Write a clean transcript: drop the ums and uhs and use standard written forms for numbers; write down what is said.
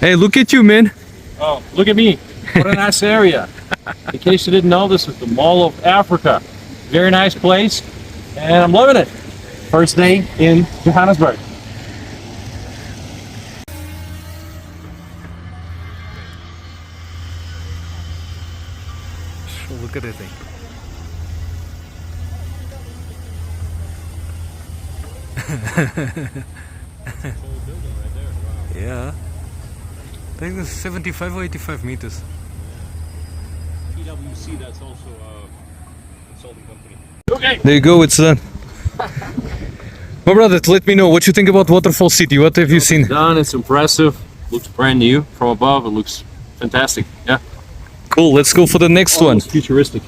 Hey, look at you, man. Oh, look at me. What a nice area. In case you didn't know, this is the Mall of Africa. Very nice place, and I'm loving it. First day in Johannesburg. Look at that thing. Yeah. I think it's 75 or 85 meters. PwC, that's also a consulting company. Okay. There you go, it's done. My brother, let me know what you think about Waterfall City. What have you seen? Done, it's impressive. Looks brand new from above. It looks fantastic. Yeah. Cool, let's go for the next one. Almost futuristic.